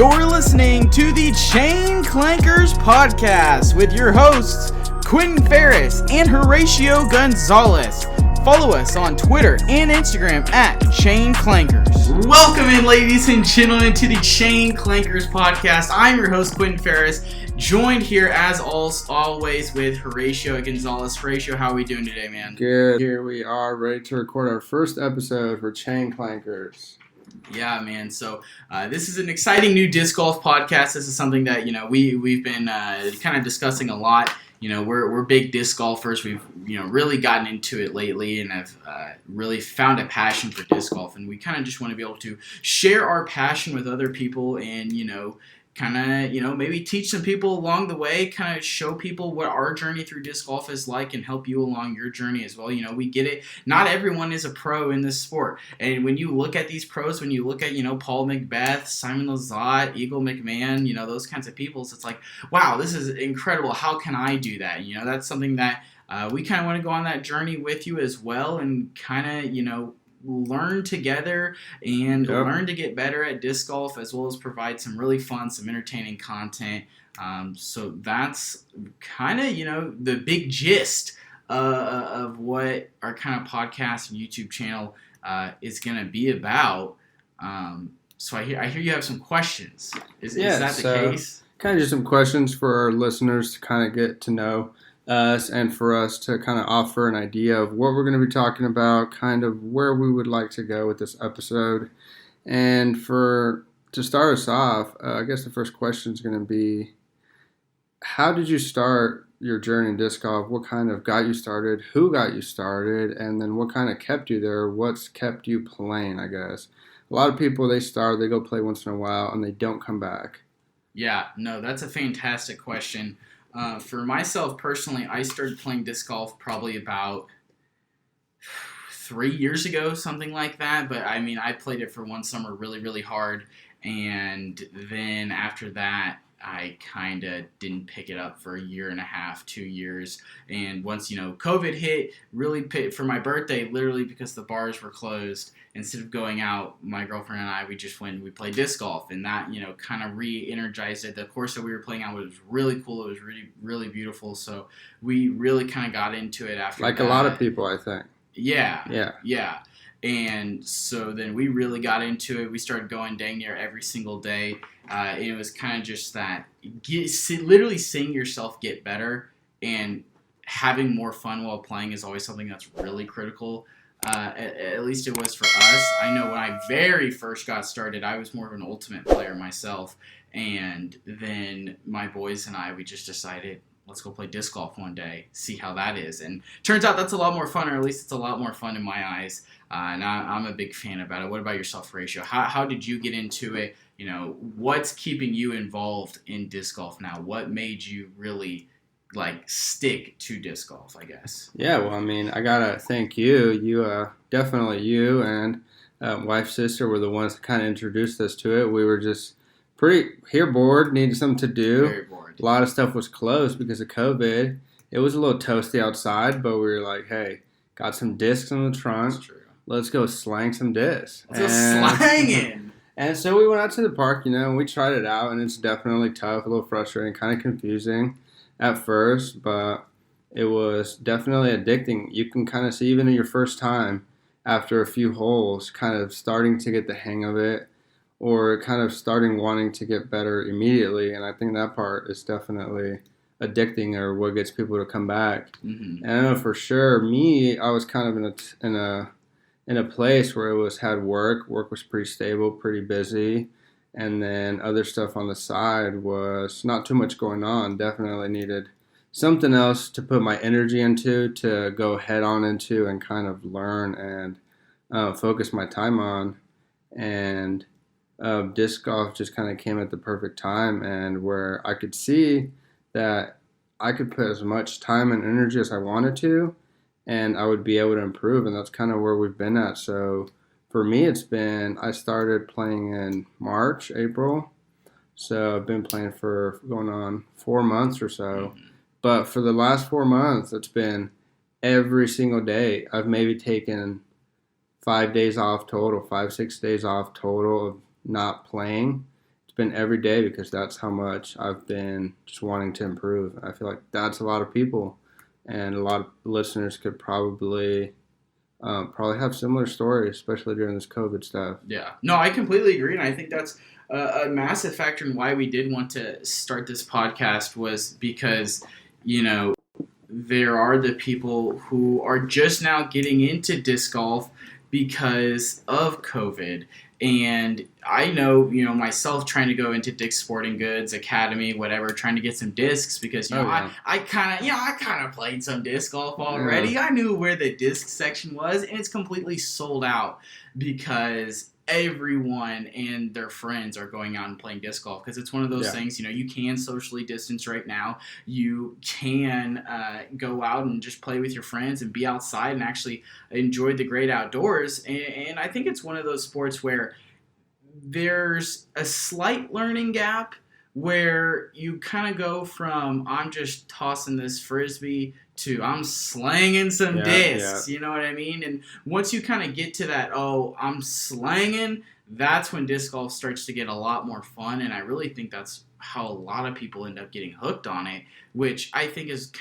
You're listening to the Chain Clankers podcast with your hosts, Quentin Farris and Horacio Gonzalez. Follow us on Twitter and Instagram at Chain Clankers. Welcome in, ladies and gentlemen, to the Chain Clankers podcast. I'm your host, Quentin Farris, joined here as always with Horacio Gonzalez. Horacio, how are we doing today, man? Good. Here we are, ready to record our first episode for Chain Clankers. Yeah, man. So this is an exciting new disc golf podcast. This is something that we've been kind of discussing a lot. We're big disc golfers. We've really gotten into it lately, and have really found a passion for disc golf. And we kind of just want to be able to share our passion with other people, and kind of maybe teach some people along the way. Kind of show people what our journey through disc golf is like, and help you along your journey as well. We get it. Not everyone is a pro in this sport, and when you look at these pros, when you look at Paul McBeth, Simon Lizotte, Eagle McMahon, those kinds of people, so it's like, wow, this is incredible. How can I do that? That's something that we kind of want to go on that journey with you as well, and kind of learn together and learn to get better at disc golf, as well as provide some really fun, some entertaining content. So that's kind of the big gist of what our kind of podcast and YouTube channel is going to be about. So I hear you have some questions. Is that the case? Kind of just some questions for our listeners to kind of get to know us, and for us to kind of offer an idea of what we're going to be talking about, kind of where we would like to go with this episode. And to start us off, I guess the first question is going to be, how did you start your journey in disc golf? What kind of got you started? Who got you started? And then what kind of kept you there? What's kept you playing, I guess? A lot of people, they go play once in a while, and they don't come back. Yeah, no, that's a fantastic question. For myself personally, I started playing disc golf probably about 3 years ago, something like that. But I played it for one summer really, really hard. And then after that, I kind of didn't pick it up for a year and a half, 2 years. And once, COVID hit, really for my birthday, literally because the bars were closed, instead of going out, my girlfriend and I, we just went and we played disc golf. And that, kind of re-energized it. The course that we were playing on was really cool. It was really, really beautiful. So we really kind of got into it after that. Like a lot of people, I think. Yeah. And so then we really got into it. We started going dang near every single day. It was kind of just that, literally seeing yourself get better and having more fun while playing is always something that's really critical. At least it was for us. I know when I very first got started, I was more of an ultimate player myself. And then my boys and I, we just decided, let's go play disc golf one day, see how that is. And turns out that's a lot more fun, or at least it's a lot more fun in my eyes. And I'm a big fan about it. What about yourself, Horacio? How did you get into it? What's keeping you involved in disc golf now? What made you really stick to disc golf, I guess? Yeah, well, I gotta thank you. Definitely you and wife, sister were the ones that kind of introduced us to it. We were just bored, needed something to do. Very bored. A lot of stuff was closed because of COVID. It was a little toasty outside, but we were like, hey, got some discs in the trunk. That's true. Let's go slang some discs. Let's go slanging. And so we went out to the park, and we tried it out, and it's definitely tough, a little frustrating, kind of confusing at first, but it was definitely addicting. You can kind of see, even in your first time, after a few holes, kind of starting to get the hang of it, or kind of starting wanting to get better immediately. And I think that part is definitely addicting, or what gets people to come back. Mm-hmm. And I know for sure, I was kind of in a place where had work was pretty stable, pretty busy. And then other stuff on the side was not too much going on. Definitely needed something else to put my energy into, to go head on into and kind of learn and focus my time on. And disc golf just kind of came at the perfect time, and where I could see that I could put as much time and energy as I wanted to, and I would be able to improve. And that's kind of where we've been at. So for me, I started playing in March, April. So I've been playing for going on 4 months or so. But for the last 4 months, it's been every single day. I've maybe taken 5 days off total, 5-6 days off total of not playing, it's been every day because that's how much I've been just wanting to improve. I feel like that's a lot of people, and a lot of listeners could probably have similar stories, especially during this COVID stuff. Yeah. No, I completely agree, and I think that's a massive factor in why we did want to start this podcast was because, there are the people who are just now getting into disc golf because of COVID. And I know, myself trying to go into Dick's Sporting Goods Academy, whatever, trying to get some discs because, I kind of played some disc golf already. Yeah. I knew where the disc section was, and it's completely sold out because everyone and their friends are going out and playing disc golf because it's one of those things, you can socially distance right now. You can go out and just play with your friends and be outside and actually enjoy the great outdoors. And I think it's one of those sports where there's a slight learning gap where you kind of go from I'm just tossing this frisbee to I'm slanging some discs, you know what I mean? And once you kind of get to that, I'm slanging, that's when disc golf starts to get a lot more fun, and I really think that's how a lot of people end up getting hooked on it, which I think is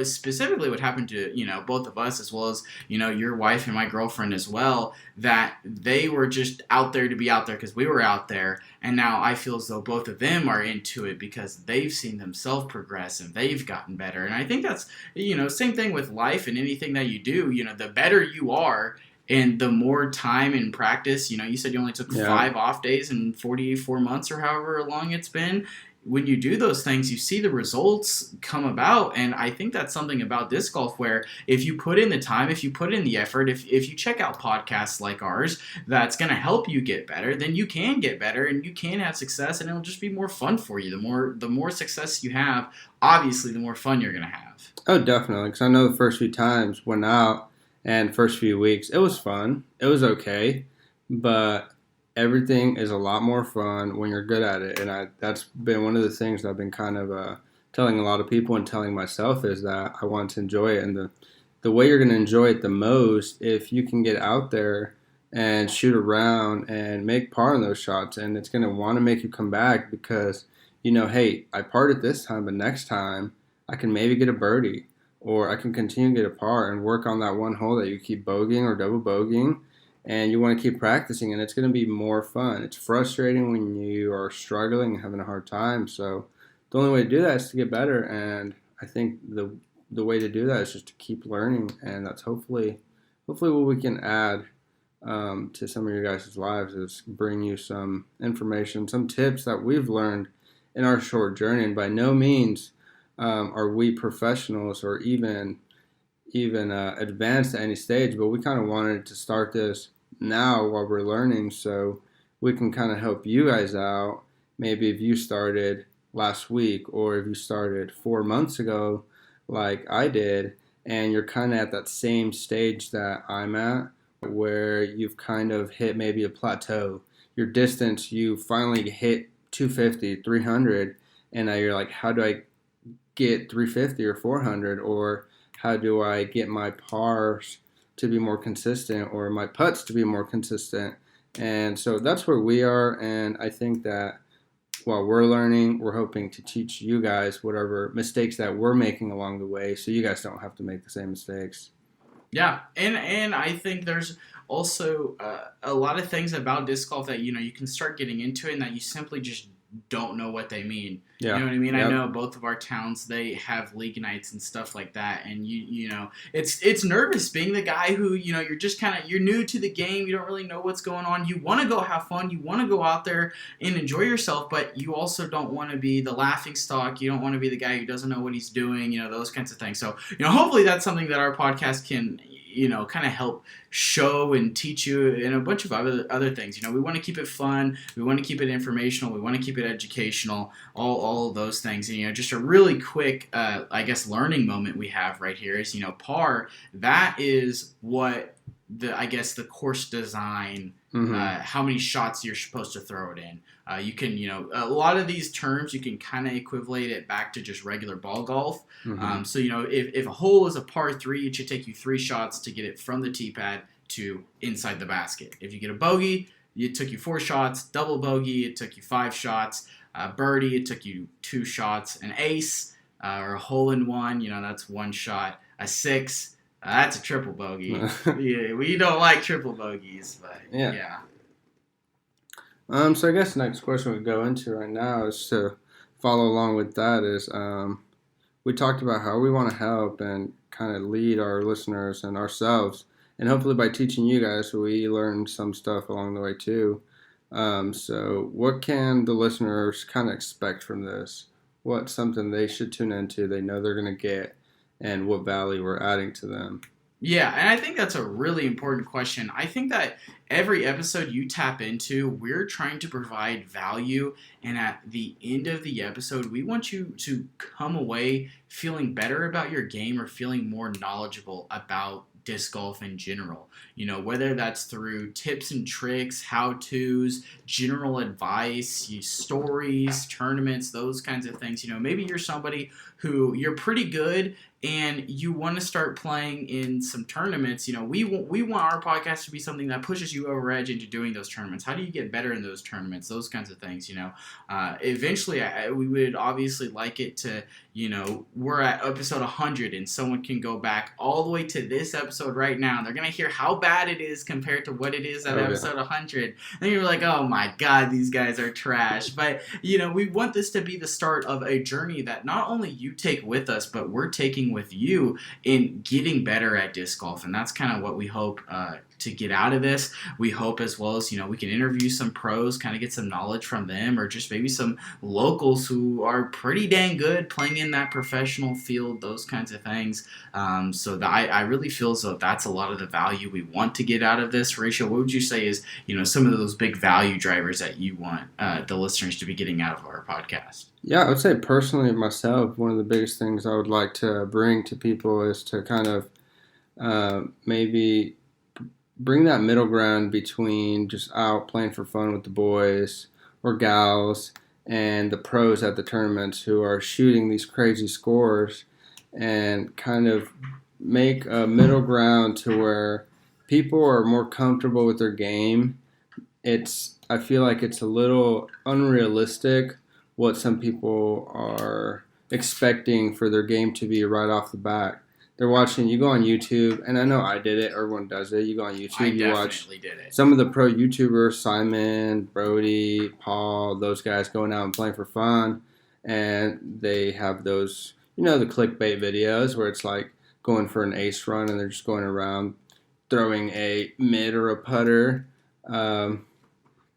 specifically what happened to, both of us as well as, your wife and my girlfriend as well, that they were just out there to be out there because we were out there, and now I feel as though both of them are into it because they've seen themselves progress and they've gotten better. And I think that's, same thing with life and anything that you do, the better you are, and the more time and practice, you said you only took 5 off days in 44 months or however long it's been. When you do those things, you see the results come about. And I think that's something about disc golf where if you put in the time, if you put in the effort, if you check out podcasts like ours, that's going to help you get better, then you can get better and you can have success, and it'll just be more fun for you. The more success you have, obviously, the more fun you're going to have. Oh, definitely. Because I know the first few times went out and first few weeks, it was fun. It was okay. But everything is a lot more fun when you're good at it. And that's been one of the things that I've been kind of telling a lot of people and telling myself is that I want to enjoy it. And the way you're going to enjoy it the most, if you can get out there and shoot around and make par on those shots, and it's going to want to make you come back because, hey, I parred it this time, but next time I can maybe get a birdie. Or I can continue to get a par and work on that one hole that you keep bogeying or double bogeying, and you want to keep practicing, and it's going to be more fun. It's frustrating when you are struggling and having a hard time, so the only way to do that is to get better, and I think the way to do that is just to keep learning, and that's hopefully what we can add to some of your guys' lives is bring you some information, some tips that we've learned in our short journey, and by no means are we professionals or even advanced at any stage, but we kind of wanted to start this now while we're learning so we can kind of help you guys out. Maybe if you started last week or if you started 4 months ago like I did, and you're kind of at that same stage that I'm at where you've kind of hit maybe a plateau. Your distance, you finally hit 250, 300, and now you're like, how do I get 350 or 400, or how do I get my pars to be more consistent or my putts to be more consistent? And so that's where we are, and I think that while we're learning, we're hoping to teach you guys whatever mistakes that we're making along the way so you guys don't have to make the same mistakes. Yeah, and I think there's also a lot of things about disc golf that, you can start getting into it and that you simply just don't know what they mean. Yeah. You know what I mean? Yep. I know both of our towns, they have league nights and stuff like that, and it's nervous being the guy who, you're just you're new to the game, you don't really know what's going on, you want to go have fun, you want to go out there and enjoy yourself, but you also don't want to be the laughing stock, you don't want to be the guy who doesn't know what he's doing, those kinds of things. So, hopefully that's something that our podcast can kind of help show and teach you and a bunch of other things. We want to keep it fun. We want to keep it informational. We want to keep it educational, all of those things. And, just a really quick, learning moment we have right here is, par. That is what the course design, how many shots you're supposed to throw it in. You can, a lot of these terms, you can kind of equivalate it back to just regular ball golf. So, if a hole is a par 3, it should take you 3 shots to get it from the tee pad to inside the basket. If you get a bogey, it took you 4 shots. Double bogey, it took you 5 shots. Birdie, it took you 2 shots. An ace, or a hole-in-one, that's 1 shot. A 6, that's a triple bogey. Yeah, we don't like triple bogeys, but yeah. So I guess the next question we go into right now is to follow along with that is we talked about how we want to help and kind of lead our listeners and ourselves. And hopefully by teaching you guys, we learn some stuff along the way too. So what can the listeners kind of expect from this? What's something they should tune into, they know they're going to get, and what value we're adding to them? Yeah, and I think that's a really important question. I think that every episode you tap into, we're trying to provide value, and at the end of the episode, we want you to come away feeling better about your game or feeling more knowledgeable about disc golf in general. Whether that's through tips and tricks, how-tos, general advice, stories, tournaments, those kinds of things. Maybe you're somebody who you're pretty good and you want to start playing in some tournaments. We want our podcast to be something that pushes you over edge into doing those tournaments. How do you get better in those tournaments? Those kinds of things. Eventually, we would obviously like it to. We're at episode 100, and someone can go back all the way to this episode right now. And they're gonna hear how bad it is compared to what it is at episode 100. And you're like, oh my god, these guys are trash. But we want this to be the start of a journey that not only you take with us, but we're taking with you in getting better at disc golf. And that's kind of what we hope to get out of this. We hope as well as, we can interview some pros, kind of get some knowledge from them, or just maybe some locals who are pretty dang good playing in that professional field, those kinds of things. So I really feel as though that's a lot of the value we want to get out of this. Horacio, what would you say is, some of those big value drivers that you want the listeners to be getting out of our podcast? Yeah, I would say personally myself, one of the biggest things I would like to bring to people is to kind of maybe bring that middle ground between just out playing for fun with the boys or gals and the pros at the tournaments who are shooting these crazy scores, and kind of make a middle ground to where people are more comfortable with their game. I feel like it's a little unrealistic what some people are expecting for their game to be right off the bat. They're watching, you go on YouTube, and I know I did it, everyone does it. You go on YouTube, you watch some of the pro YouTubers, Simon, Brody, Paul, those guys going out and playing for fun, and they have those, the clickbait videos where it's like going for an ace run, and they're just going around throwing a mid or a putter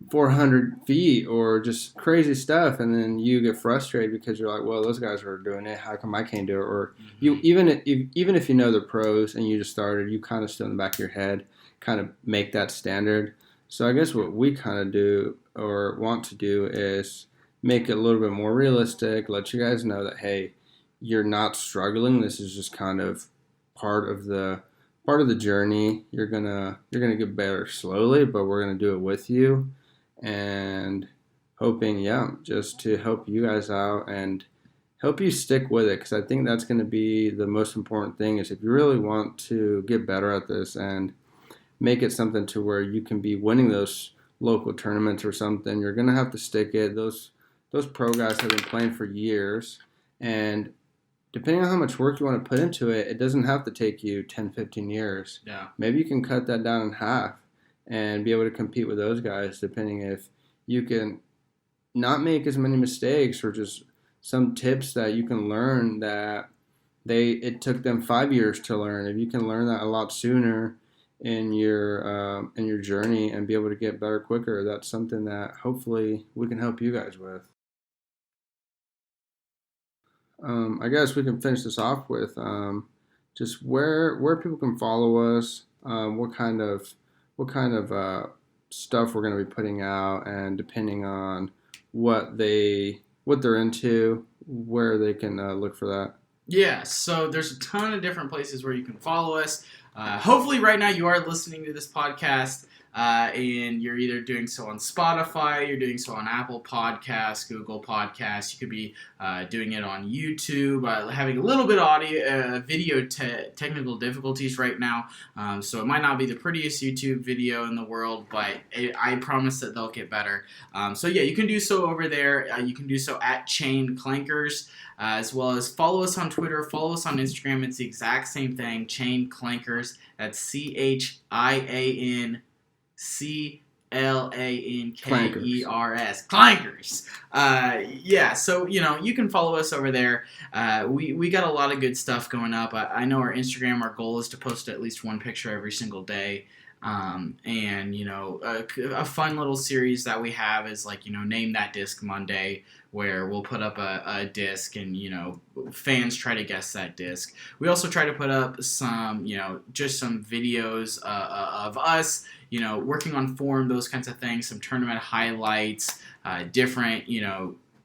400 feet or just crazy stuff, and then you get frustrated because you're like, well, those guys are doing it, how come I can't do it? Or you even if you know the pros and you just started, you kind of still in the back of your head kind of make that standard. So I guess what we kind of do or want to do is make it a little bit more realistic, let you guys know that, hey, you're not struggling, this is just kind of part of the journey. You're gonna get better slowly, but we're gonna do it with you. And hoping, just to help you guys out and help you stick with it, because I think that's going to be the most important thing. Is if you really want to get better at this and make it something to where you can be winning those local tournaments or something, you're going to have to stick it. Those pro guys have been playing for years, and depending on how much work you want to put into it, it doesn't have to take you 10, 15 years. Yeah. Maybe you can cut that down in half and be able to compete with those guys, depending if you can not make as many mistakes or just some tips that you can learn that it took them 5 years to learn. If you can learn that a lot sooner in your journey and be able to get better quicker, that's something that hopefully we can help you guys with. I guess we can finish this off with just where people can follow us, what kind of stuff we're going to be putting out, and depending on what they're into, where they can look for that. Yeah, so there's a ton of different places where you can follow us. Hopefully right now you are listening to this podcast and you're either doing so on Spotify, you're doing so on Apple Podcasts, Google Podcasts. You could be doing it on YouTube. Having a little bit of video technical difficulties right now, so it might not be the prettiest YouTube video in the world, but I promise that they'll get better. So yeah, you can do so over there. You can do so at Chain Clankers, as well as follow us on Twitter, follow us on Instagram. It's the exact same thing, Chain Clankers. That's CHIANCLANKERS. Clankers. Yeah, so, you can follow us over there. We got a lot of good stuff going up. I know our Instagram, our goal is to post at least one picture every single day. And, a fun little series that we have is Name That Disc Monday, where we'll put up a disc and, fans try to guess that disc. We also try to put up some, just some videos of us, working on form, those kinds of things, some tournament highlights, different,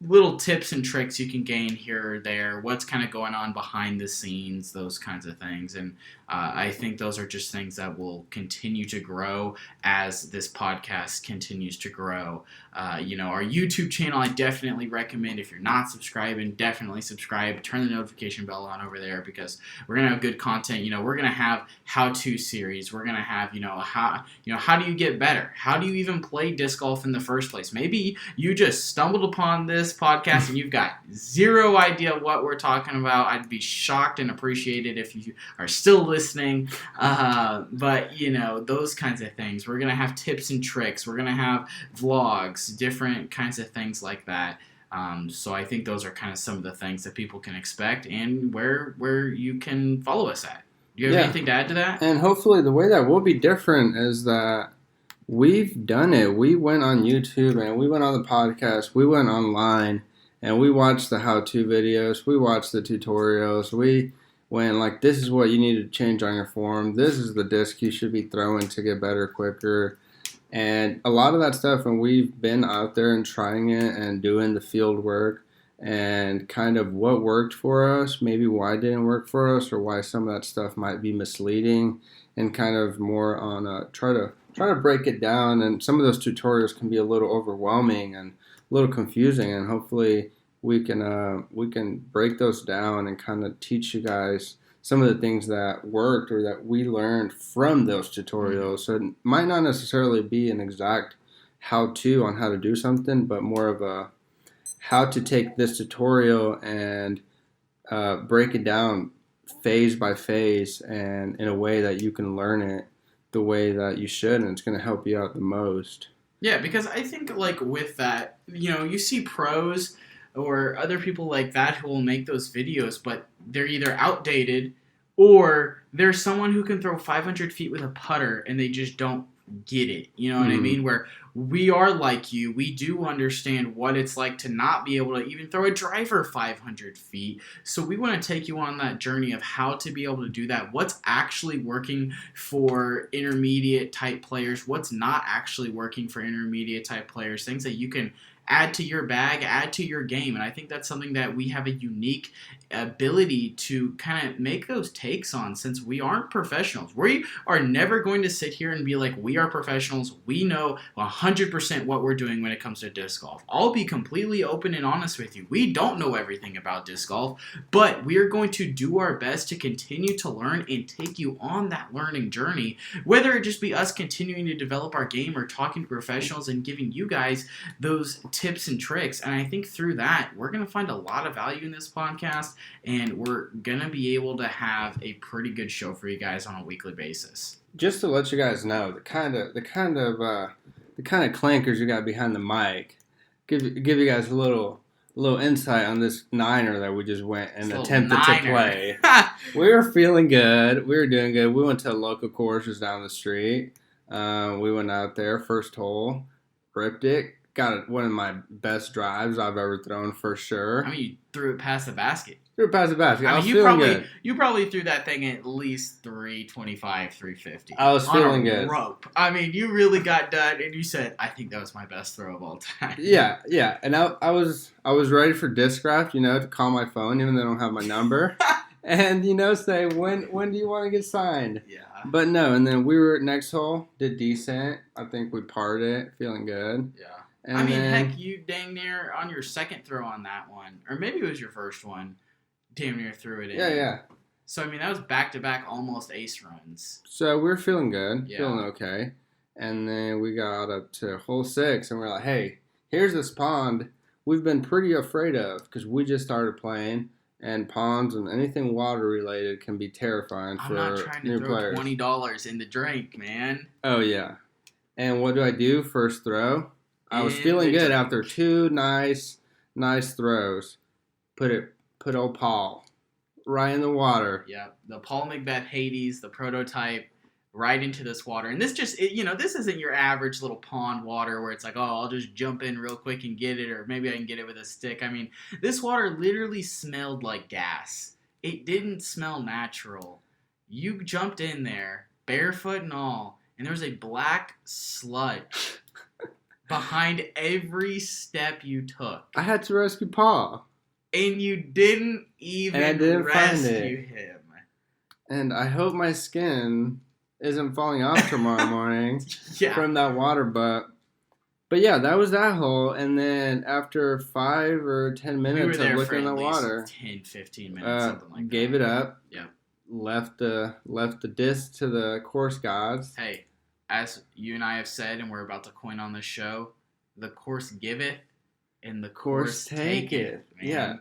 little tips and tricks you can gain here or there, what's kind of going on behind the scenes, those kinds of things. And I think those are just things that will continue to grow as this podcast continues to grow. Our YouTube channel, I definitely recommend, if you're not subscribing, definitely subscribe. Turn the notification bell on over there, because we're going to have good content. We're going to have how-to series. We're going to have, how do you get better? How do you even play disc golf in the first place? Maybe you just stumbled upon this podcast and you've got zero idea what we're talking about. I'd be shocked and appreciated if you are still listening. But those kinds of things. We're gonna have tips and tricks. We're gonna have vlogs, different kinds of things like that. So I think those are kind of some of the things that people can expect, and where you can follow us at. Do you have anything to add to that? And hopefully the way that will be different is that we've done it. We went on YouTube and we went on the podcast. We went online and we watched the how-to videos. We watched the tutorials. We went this is what you need to change on your form. This is the disc you should be throwing to get better quicker. And a lot of that stuff, and we've been out there and trying it and doing the field work and kind of what worked for us, maybe why it didn't work for us, or why some of that stuff might be misleading, and kind of more on try to break it down. And some of those tutorials can be a little overwhelming and a little confusing, and hopefully we can break those down and kind of teach you guys some of the things that worked or that we learned from those tutorials. So it might not necessarily be an exact how-to on how to do something, but more of a how to take this tutorial and break it down phase by phase and in a way that you can learn it the way that you should, and it's going to help you out the most. Yeah, because I think with that, you see pros or other people like that who will make those videos, but they're either outdated or there's someone who can throw 500 feet with a putter and they just don't get it. You know what I mean? Where we are like you, we do understand what it's like to not be able to even throw a driver 500 feet. So we want to take you on that journey of how to be able to do that. What's actually working for intermediate type players? What's not actually working for intermediate type players? Things that you can add to your bag, add to your game. And I think that's something that we have a unique ability to kind of make those takes on, since we aren't professionals. We are never going to sit here and be like, we are professionals. We know 100% what we're doing when it comes to disc golf. I'll be completely open and honest with you. We don't know everything about disc golf, but we are going to do our best to continue to learn and take you on that learning journey, whether it just be us continuing to develop our game or talking to professionals and giving you guys those tips and tricks. And I think through that, we're going to find a lot of value in this podcast, and we're going to be able to have a pretty good show for you guys on a weekly basis. Just to let you guys know, the kind of clankers you got behind the mic, give you guys a little insight on this niner that we just went and attempted to play. We were feeling good. We were doing good. We went to a local course just down the street. We went out there, first hole, ripped it. Got one of my best drives I've ever thrown for sure. I mean, you threw it past the basket. Threw it past the basket. I mean, you probably threw that thing at least 325, 350. I was feeling good. Rope. I mean, you really got done, and you said, "I think that was my best throw of all time." Yeah. And I was ready for disc draft, to call my phone, even though I don't have my number. and say when do you want to get signed? Yeah. But no, and then we were next hole, did decent. I think we parred it, feeling good. Yeah. And heck, you dang near on your second throw on that one, or maybe it was your first one, damn near threw it in. Yeah. So, that was back-to-back almost ace runs. So we were feeling good, feeling okay. And then we got up to hole 6, and we're like, hey, here's this pond we've been pretty afraid of because we just started playing, and ponds and anything water-related can be terrifying for new players. I'm not trying to throw $20 in the drink, man. Oh, yeah. And what do? First throw? I was feeling good after 2 nice throws. Put old Paul right in the water. Yeah, the Paul Macbeth Hades, the prototype, right into this water. And this just, this isn't your average little pond water where it's like, oh, I'll just jump in real quick and get it, or maybe I can get it with a stick. This water literally smelled like gas. It didn't smell natural. You jumped in there, barefoot and all, and there was a black sludge behind every step you took. I had to rescue Paul. And you didn't even rescue him. And I hope my skin isn't falling off tomorrow morning from that water. But yeah, that was that hole. And then after 5 or 10 minutes of looking in the water, 10, 15 minutes, something like that. Gave it up. Yeah. Left the disc to the course gods. Hey, as you and I have said, and we're about to coin on this show, the course giveth and the course taketh. Man. Yeah.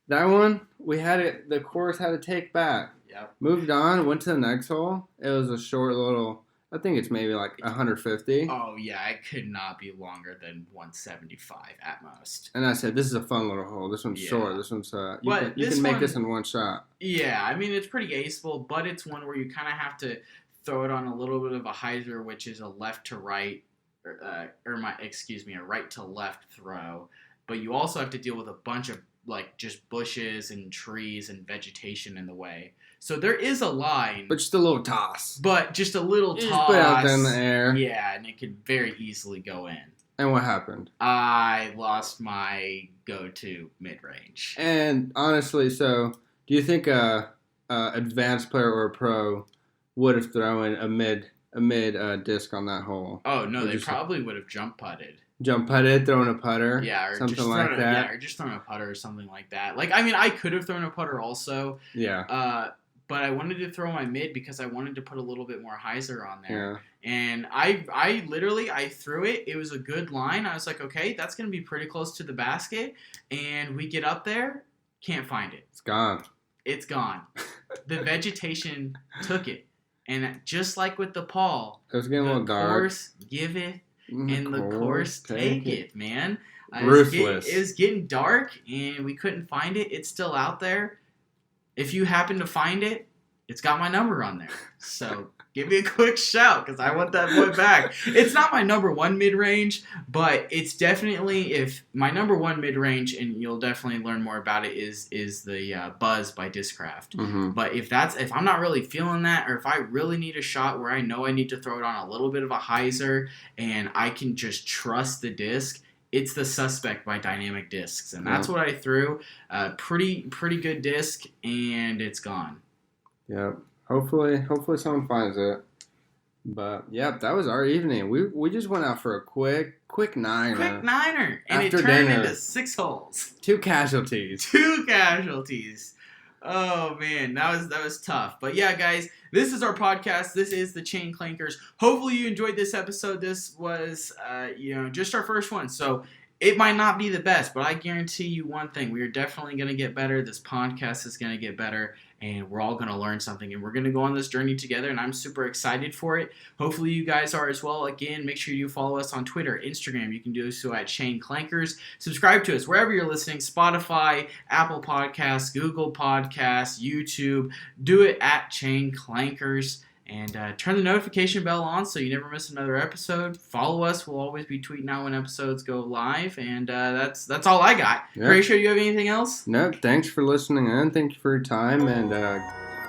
That one, the course had to take back. Yep. Moved on, went to the next hole. It was a short little, I think it's maybe like 150. Oh, yeah, it could not be longer than 175 at most. And I said, this is a fun little hole. This one's short. This one's, you can make this in one shot. Yeah, it's pretty aceable, but it's one where you kind of have to throw it on a little bit of a hyzer, which is a left to right, a right to left throw. But you also have to deal with a bunch of just bushes and trees and vegetation in the way. So there is a line. But just a little toss. Just put it out there in the air. Yeah, and it could very easily go in. And what happened? I lost my go-to mid-range. And honestly, so do you think a advanced player or a pro would have thrown a mid disc on that hole? Oh, no, they probably would have jump putted. Jump putted, throwing a putter, or something like that. Yeah, or just throwing a putter or something like that. I could have thrown a putter also. Yeah. But I wanted to throw my mid because I wanted to put a little bit more hyzer on there. Yeah. And I literally threw it. It was a good line. I was like, okay, that's going to be pretty close to the basket. And we get up there, can't find it. It's gone. It's gone. The vegetation took it. And just like with the Paul, it was getting a little dark. The course giveth and the course taketh, man. Ruthless. It was getting dark and we couldn't find it. It's still out there. If you happen to find it, it's got my number on there. So give me a quick shout because I want that boy back. It's not my number one mid-range, but it's definitely, if my number one mid-range, and you'll definitely learn more about it, is the Buzz by Discraft. Mm-hmm. But if I'm not really feeling that, or if I really need a shot where I know I need to throw it on a little bit of a hyzer and I can just trust the disc, it's the Suspect by Dynamic Discs, and that's what I threw. Pretty good disc, and it's gone. Yep. Hopefully someone finds it. But yep, that was our evening. We just went out for a quick niner. And after it turned dinner. into 6 holes. 2 casualties. 2 casualties. Oh man, that was tough. But yeah, guys, this is our podcast. This is the Chain Clankers. Hopefully you enjoyed this episode. This was just our first one. So it might not be the best, but I guarantee you one thing. We are definitely going to get better. This podcast is going to get better, and we're all going to learn something, and we're going to go on this journey together, and I'm super excited for it. Hopefully you guys are as well. Again, make sure you follow us on Twitter, Instagram. You can do so at Chain Clankers. Subscribe to us wherever you're listening, Spotify, Apple Podcasts, Google Podcasts, YouTube. Do it at Chain Clankers. And turn the notification bell on so you never miss another episode. Follow us. We'll always be tweeting out when episodes go live. And that's all I got. Yep. Horacio, do you have anything else? No, thanks for listening in. Thank you for your time. And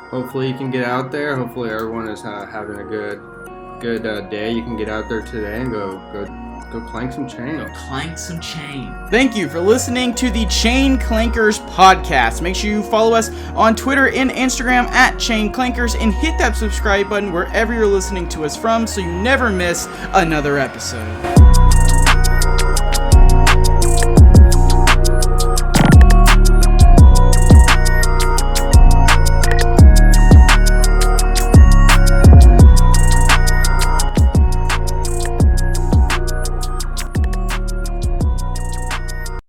hopefully you can get out there. Hopefully everyone is having a good day. You can get out there today and go Go clank some chains. Go clank some chain. Thank you for listening to the Chain Clankers podcast. Make sure you follow us on Twitter and Instagram at Chain Clankers and hit that subscribe button wherever you're listening to us from so you never miss another episode.